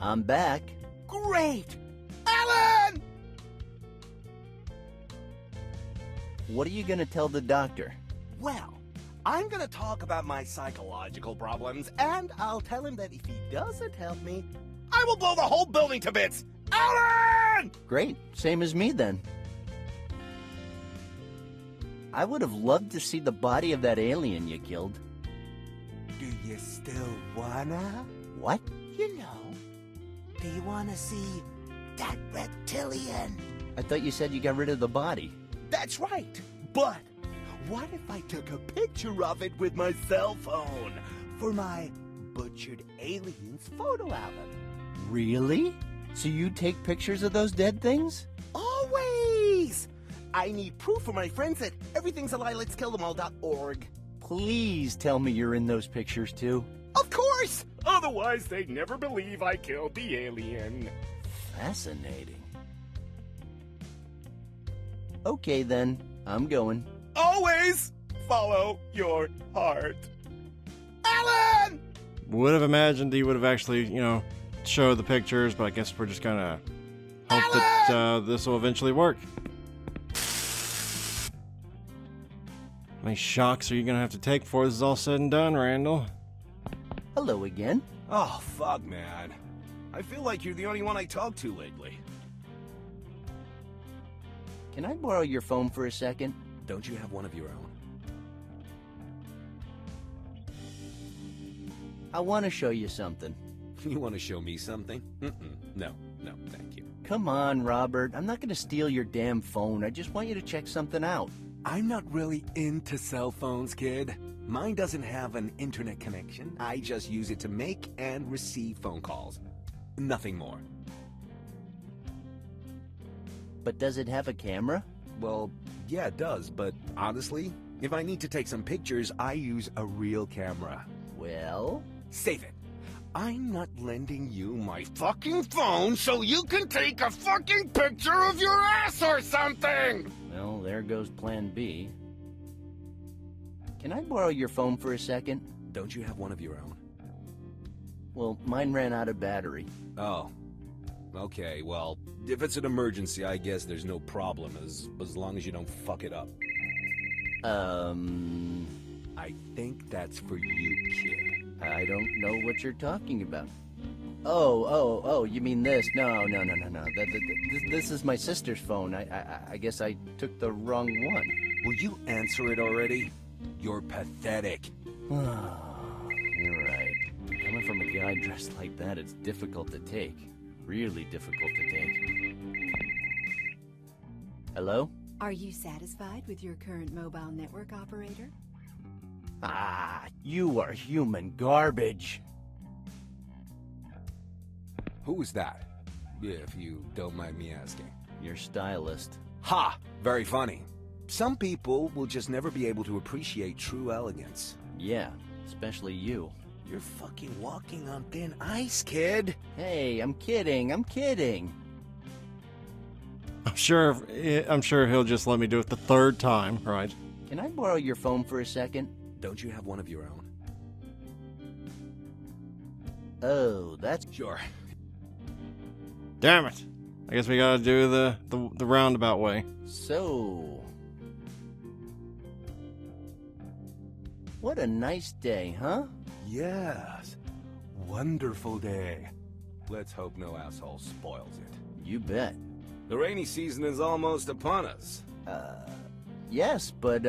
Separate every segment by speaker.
Speaker 1: I'm back.
Speaker 2: Great! Alan!
Speaker 1: What are you gonna tell the doctor?
Speaker 2: Well, I'm gonna talk about my psychological problems, and I'll tell him that if he doesn't help me, I will blow the whole building to bits! Alan!
Speaker 1: Great, same as me then. I would have loved to see the body of that alien you killed.
Speaker 2: Do you still wanna?
Speaker 1: What?
Speaker 2: You know, do you wanna see that reptilian?
Speaker 1: I thought you said you got rid of the body.
Speaker 2: That's right, but what if I took a picture of it with my cell phone for my butchered aliens photo album?
Speaker 1: Really? So you take pictures of those dead things?
Speaker 2: Always! I need proof for my friends at everythingsalie.letskillthemall.org.
Speaker 1: Please tell me you're in those pictures too.
Speaker 2: Of course! Otherwise, they'd never believe I killed the alien.
Speaker 1: Fascinating. Okay then, I'm going.
Speaker 2: Always follow your heart. Alan!
Speaker 3: Would have imagined he would have actually, show the pictures, but I guess we're just gonna hope that this will eventually work. How many shocks are you gonna have to take before this is all said and done, Randall?
Speaker 1: Hello again.
Speaker 2: Oh, fuck, man. I feel like you're the only one I talk to lately.
Speaker 1: Can I borrow your phone for a second?
Speaker 2: Don't you have one of your own?
Speaker 1: I want to show you something.
Speaker 2: You want to show me something? No, thank you.
Speaker 1: Come on, Robert. I'm not going to steal your damn phone. I just want you to check something out.
Speaker 2: I'm not really into cell phones, kid. Mine doesn't have an internet connection. I just use it to make and receive phone calls. Nothing more.
Speaker 1: But does it have a camera?
Speaker 2: Well, yeah, it does, but honestly, if I need to take some pictures, I use a real camera.
Speaker 1: Well?
Speaker 2: Save it. I'm not lending you my fucking phone so you can take a fucking picture of your ass or something!
Speaker 1: Well, there goes plan B. Can I borrow your phone for a second?
Speaker 2: Don't you have one of your own?
Speaker 1: Well, mine ran out of battery.
Speaker 2: Oh. Okay, well, if it's an emergency, I guess there's no problem, as long as you don't fuck it up. I think that's for you, kid.
Speaker 1: I don't know what you're talking about. Oh, you mean this? No. This is my sister's phone. I guess I took the wrong one.
Speaker 2: Will you answer it already? You're pathetic.
Speaker 1: You're right. Coming from a guy dressed like that, it's difficult to take. Really difficult to take. Hello?
Speaker 4: Are you satisfied with your current mobile network operator?
Speaker 1: You are human garbage.
Speaker 2: Who is that? If you don't mind me asking.
Speaker 1: Your stylist.
Speaker 2: Ha! Very funny. Some people will just never be able to appreciate true elegance.
Speaker 1: Yeah, especially you.
Speaker 2: You're fucking walking on thin ice, kid.
Speaker 1: Hey, I'm kidding.
Speaker 3: I'm sure he'll just let me do it the third time, right?
Speaker 1: Can I borrow your phone for a second?
Speaker 2: Don't you have one of your own?
Speaker 1: Oh, that's...
Speaker 2: Sure.
Speaker 3: Damn it. I guess we gotta do the roundabout way.
Speaker 1: So... What a nice day, huh?
Speaker 2: Yes. Wonderful day. Let's hope no asshole spoils it.
Speaker 1: You bet.
Speaker 2: The rainy season is almost upon us.
Speaker 1: Yes, but,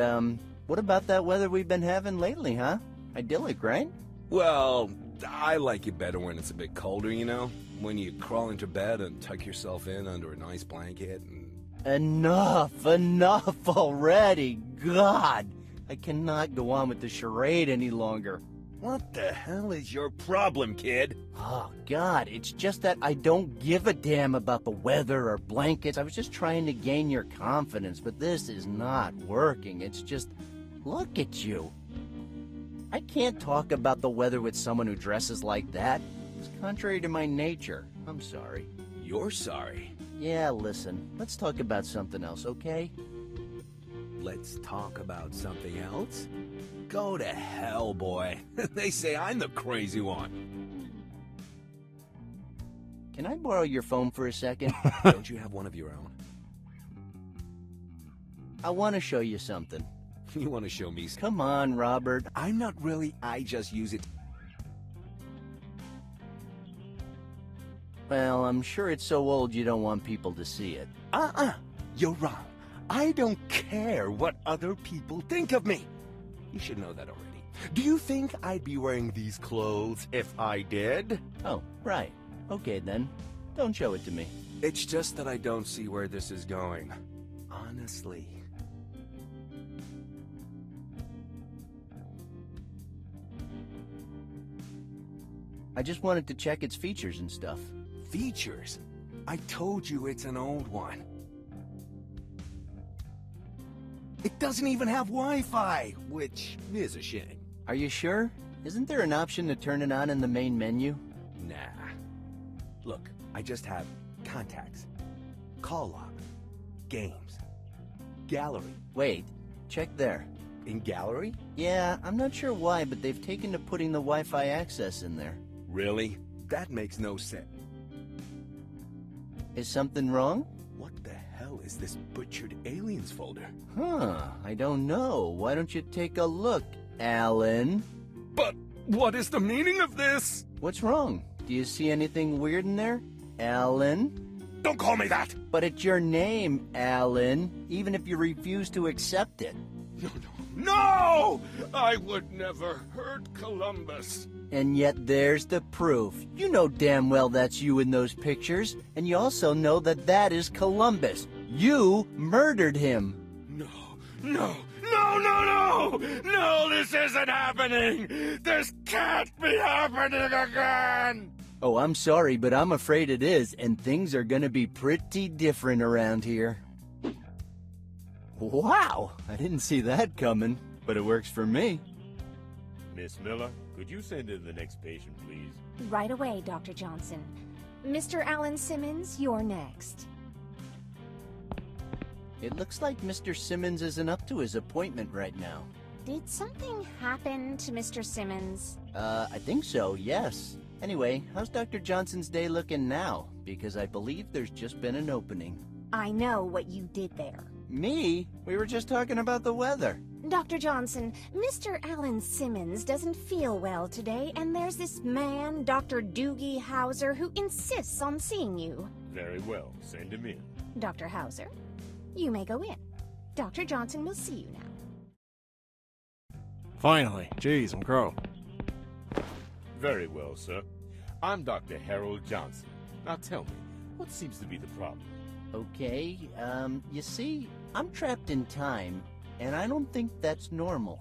Speaker 1: what about that weather we've been having lately, huh? Idyllic, right?
Speaker 2: Well, I like it better when it's a bit colder, you know? When you crawl into bed and tuck yourself in under a nice blanket and...
Speaker 1: Enough already! God! I cannot go on with the charade any longer.
Speaker 2: What the hell is your problem, kid?
Speaker 1: Oh, God, it's just that I don't give a damn about the weather or blankets. I was just trying to gain your confidence, but this is not working. It's just, look at you. I can't talk about the weather with someone who dresses like that. It's contrary to my nature. I'm sorry.
Speaker 2: You're sorry?
Speaker 1: Yeah, listen, let's talk about something else, okay?
Speaker 2: Let's talk about something else? Go to hell, boy. They say I'm the crazy one.
Speaker 1: Can I borrow your phone for a second?
Speaker 2: Don't you have one of your own?
Speaker 1: I want to show you something.
Speaker 2: You want to show me?
Speaker 1: Come on, Robert.
Speaker 2: I'm not really. I just use it.
Speaker 1: Well, I'm sure it's so old you don't want people to see it.
Speaker 2: You're wrong. I don't care what other people think of me. You should know that already. Do you think I'd be wearing these clothes if I did?
Speaker 1: Oh, right. Okay, then. Don't show it to me.
Speaker 2: It's just that I don't see where this is going. Honestly.
Speaker 1: I just wanted to check its features and stuff.
Speaker 2: Features? I told you it's an old one. It doesn't even have Wi-Fi, which is a shame.
Speaker 1: Are you sure? Isn't there an option to turn it on in the main menu?
Speaker 2: Nah. Look, I just have contacts, call log, games, gallery.
Speaker 1: Wait, check there.
Speaker 2: In gallery?
Speaker 1: Yeah, I'm not sure why, but they've taken to putting the Wi-Fi access in there.
Speaker 2: Really? That makes no sense.
Speaker 1: Is something wrong?
Speaker 2: What the hell is this butchered aliens folder?
Speaker 1: Huh, I don't know. Why don't you take a look, Alan?
Speaker 2: But what is the meaning of this?
Speaker 1: What's wrong? Do you see anything weird in there, Alan?
Speaker 2: Don't call me that!
Speaker 1: But it's your name, Alan, even if you refuse to accept it.
Speaker 2: No! I would never hurt Columbus.
Speaker 1: And yet there's the proof. You know damn well that's you in those pictures, and you also know that that is Columbus. You murdered him.
Speaker 2: No, no, no, no, no! No, this isn't happening! This can't be happening again!
Speaker 1: Oh, I'm sorry, but I'm afraid it is, and things are gonna be pretty different around here. Wow, I didn't see that coming, but it works for me.
Speaker 5: Miss Miller, could you send in the next patient, please?
Speaker 6: Right away, Dr. Johnson. Mr. Alan Simmons, you're next.
Speaker 1: It looks like Mr. Simmons isn't up to his appointment right now.
Speaker 6: Did something happen to Mr. Simmons?
Speaker 1: I think so, yes. Anyway, how's Dr. Johnson's day looking now? Because I believe there's just been an opening.
Speaker 6: I know what you did there.
Speaker 1: Me? We were just talking about the weather.
Speaker 6: Dr. Johnson, Mr. Alan Simmons doesn't feel well today, and there's this man, Dr. Doogie Howser, who insists on seeing you.
Speaker 5: Very well, send him in.
Speaker 6: Dr. Howser, you may go in. Dr. Johnson will see you now.
Speaker 3: Finally. Jeez, I'm Crow.
Speaker 5: Very well, sir. I'm Dr. Harold Johnson. Now tell me, what seems to be the problem?
Speaker 1: Okay, you see, I'm trapped in time, and I don't think that's normal.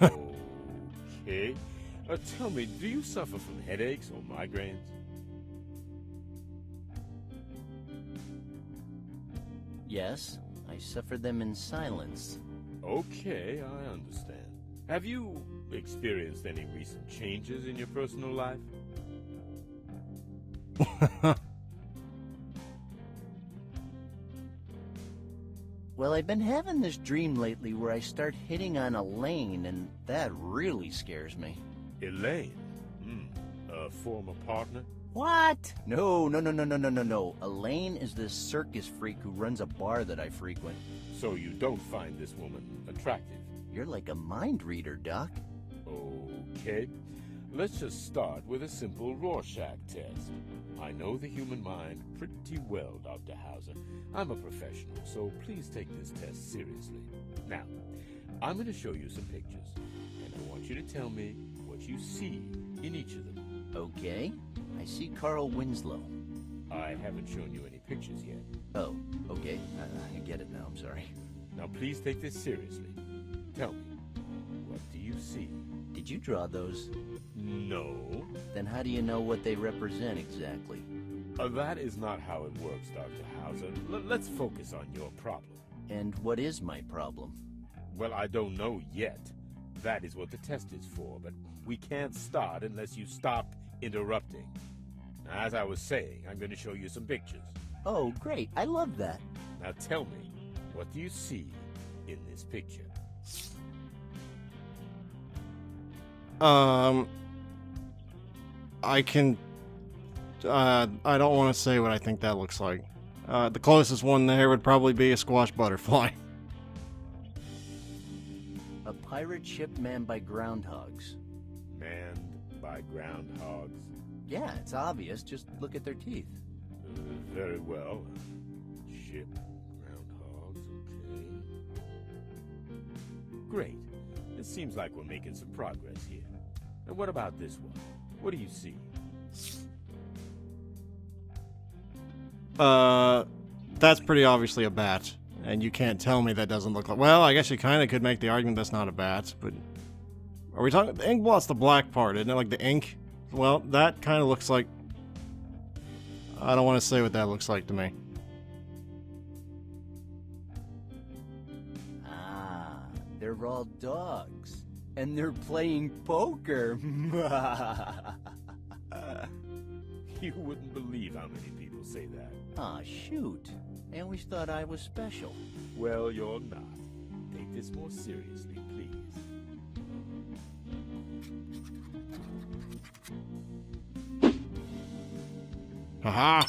Speaker 5: Okay. Tell me, do you suffer from headaches or migraines?
Speaker 1: Yes, I suffer them in silence.
Speaker 5: Okay, I understand. Have you experienced any recent changes in your personal life?
Speaker 1: Well, I've been having this dream lately where I start hitting on Elaine, and that really scares me.
Speaker 5: Elaine? A former partner?
Speaker 1: What? No. Elaine is this circus freak who runs a bar that I frequent.
Speaker 5: So you don't find this woman attractive?
Speaker 1: You're like a mind reader, Doc.
Speaker 5: Okay. Let's just start with a simple Rorschach test. I know the human mind pretty well, Dr. Hauser. I'm a professional, so please take this test seriously. Now, I'm going to show you some pictures, and I want you to tell me what you see in each of them.
Speaker 1: Okay. I see Carl Winslow.
Speaker 5: I haven't shown you any pictures yet.
Speaker 1: Oh, okay. I get it now. I'm sorry.
Speaker 5: Now, please take this seriously. Tell me, what do you see?
Speaker 1: Did you draw those?
Speaker 5: No.
Speaker 1: Then how do you know what they represent exactly?
Speaker 5: That is not how it works, Dr. Hauser. Let's focus on your problem.
Speaker 1: And what is my problem?
Speaker 5: Well, I don't know yet. That is what the test is for, but we can't start unless you stop interrupting. Now, as I was saying, I'm going to show you some pictures.
Speaker 1: Oh, great. I love that.
Speaker 5: Now tell me, what do you see in this picture?
Speaker 3: I can I don't want to say what I think that looks like. The closest one there would probably be a squash butterfly.
Speaker 1: A pirate ship manned by groundhogs.
Speaker 5: Manned by groundhogs?
Speaker 1: Yeah, it's obvious. Just look at their teeth.
Speaker 5: Very well. Ship, groundhogs, okay. Great. It seems like we're making some progress here. And what about this one? What do you see?
Speaker 3: That's pretty obviously a bat. And you can't tell me that doesn't look like... Well, I guess you kind of could make the argument that's not a bat, but... Are we talking... The ink blot's the black part, isn't it? Like the ink? Well, that kind of looks like... I don't want to say what that looks like to me.
Speaker 1: Ah, they're all dogs. And they're playing poker.
Speaker 5: You wouldn't believe how many people say that.
Speaker 1: Aw, shoot. I always thought I was special.
Speaker 5: Well, you're not. Take this more seriously, please.
Speaker 3: Haha!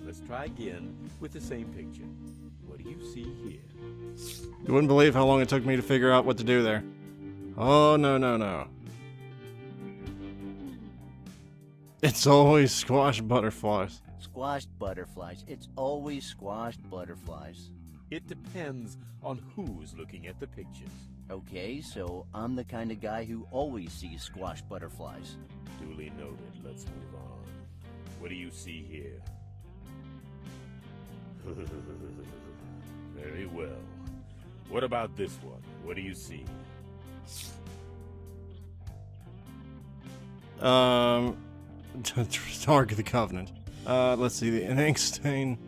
Speaker 5: Let's try again with the same picture. What do you see here?
Speaker 3: You wouldn't believe how long it took me to figure out what to do there. Oh, no, no, no. It's always squash butterflies.
Speaker 1: Squashed butterflies. It's always squashed butterflies.
Speaker 5: It depends on who's looking at the pictures.
Speaker 1: Okay, so I'm the kind of guy who always sees squashed butterflies.
Speaker 5: Duly noted. Let's move on. What do you see here? Very well. What about this one? What do you see?
Speaker 3: Ark of the Covenant. Let's see, the ink stain,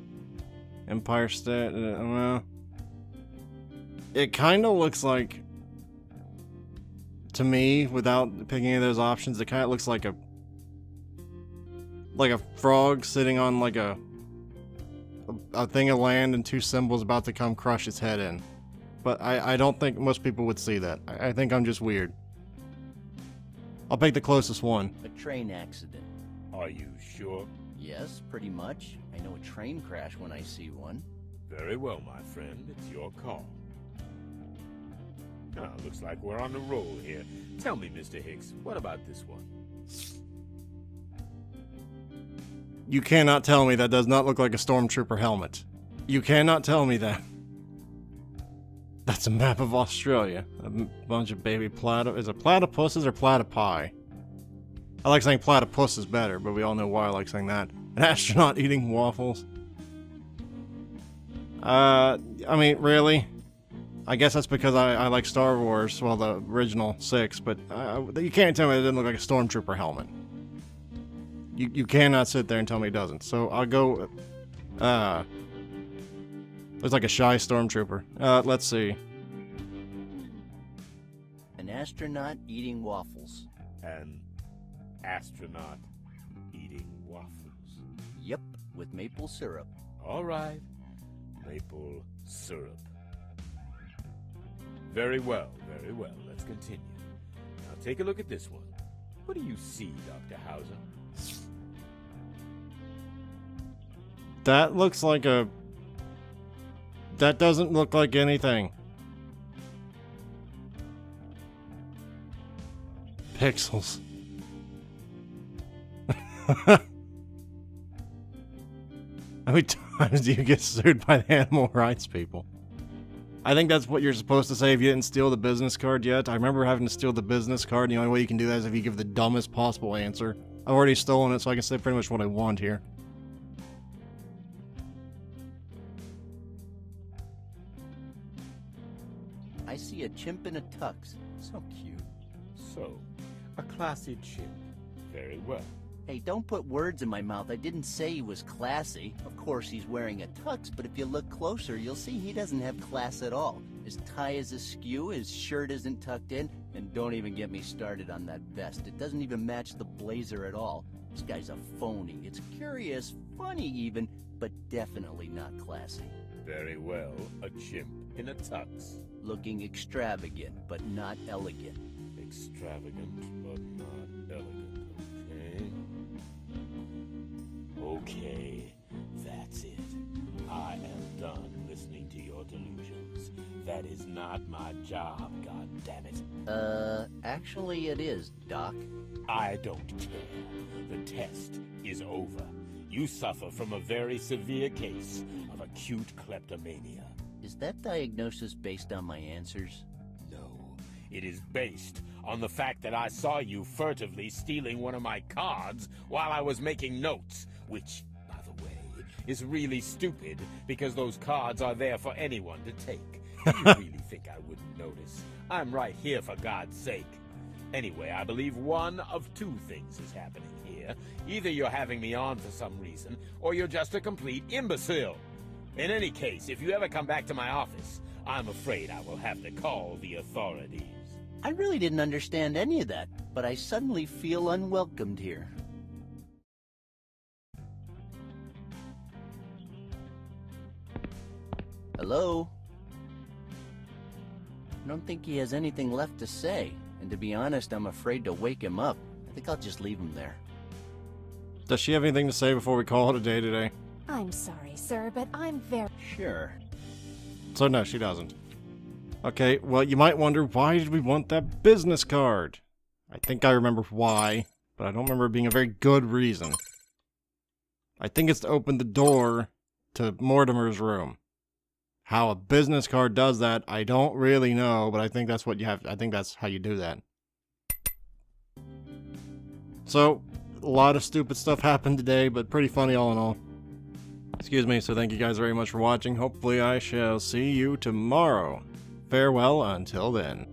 Speaker 3: Empire State. Well, it kind of looks like, to me, without picking any of those options, it kind of looks like a frog sitting on like a thing of land and two symbols about to come crush its head in. But I don't think most people would see that. I think I'm just weird. I'll pick the closest one.
Speaker 1: A train accident.
Speaker 5: Are you sure?
Speaker 1: Yes, pretty much. I know a train crash when I see one.
Speaker 5: Very well, my friend. It's your call. Ah, looks like we're on a roll here. Tell me, Mr. Hicks, what about this one?
Speaker 3: You cannot tell me that does not look like a stormtrooper helmet. You cannot tell me that. That's a map of Australia. A bunch of baby is it platypuses or platypi? I like saying platypus is better, but we all know why I like saying that. An astronaut eating waffles. I mean, really? I guess that's because I like Star Wars, well, the original 6, but you can't tell me it doesn't look like a stormtrooper helmet. You cannot sit there and tell me it doesn't. So I'll go, looks like a shy stormtrooper. Let's see.
Speaker 1: An astronaut eating waffles.
Speaker 5: An astronaut eating waffles.
Speaker 1: Yep, with maple syrup.
Speaker 5: All right. Maple syrup. Very well, very well. Let's continue. Now take a look at this one. What do you see, Dr. Hauser?
Speaker 3: That looks like a... That doesn't look like anything. Pixels. How many times do you get sued by the animal rights people? I think that's what you're supposed to say if you didn't steal the business card yet. I remember having to steal the business card, and the only way you can do that is if you give the dumbest possible answer. I've already stolen it, so I can say pretty much what I want here.
Speaker 1: I see a chimp in a tux. So cute.
Speaker 5: So, a classy chimp. Very well.
Speaker 1: Hey, don't put words in my mouth. I didn't say he was classy. Of course, he's wearing a tux, but if you look closer, you'll see he doesn't have class at all. His tie is askew, his shirt isn't tucked in, and don't even get me started on that vest. It doesn't even match the blazer at all. This guy's a phony. It's curious, funny even, but definitely not classy.
Speaker 5: Very well. A chimp in a tux.
Speaker 1: Looking extravagant, but not elegant.
Speaker 5: Extravagant, but not elegant. Okay. That is not my job, goddammit.
Speaker 1: Actually it is, Doc.
Speaker 5: I don't care. The test is over. You suffer from a very severe case of acute kleptomania.
Speaker 1: Is that diagnosis based on my answers?
Speaker 5: No, it is based on the fact that I saw you furtively stealing one of my cards while I was making notes, which, by the way, is really stupid because those cards are there for anyone to take. You really think I wouldn't notice? I'm right here, for God's sake. Anyway, I believe one of two things is happening here. Either you're having me on for some reason, or you're just a complete imbecile. In any case, if you ever come back to my office, I'm afraid I will have to call the authorities.
Speaker 1: I really didn't understand any of that, but I suddenly feel unwelcomed here. Hello? I don't think he has anything left to say, and to be honest, I'm afraid to wake him up. I think I'll just leave him there.
Speaker 3: Does she have anything to say before we call it a day today?
Speaker 6: I'm sorry, sir, but I'm very...
Speaker 1: Sure.
Speaker 3: So no, she doesn't. Okay, well, you might wonder, why did we want that business card? I think I remember why, but I don't remember it being a very good reason. I think it's to open the door to Mortimer's room. How a business card does that, I don't really know, but I think that's what you have. I think that's how you do that. So, a lot of stupid stuff happened today, but pretty funny all in all. Excuse me, so thank you guys very much for watching. Hopefully I shall see you tomorrow. Farewell until then.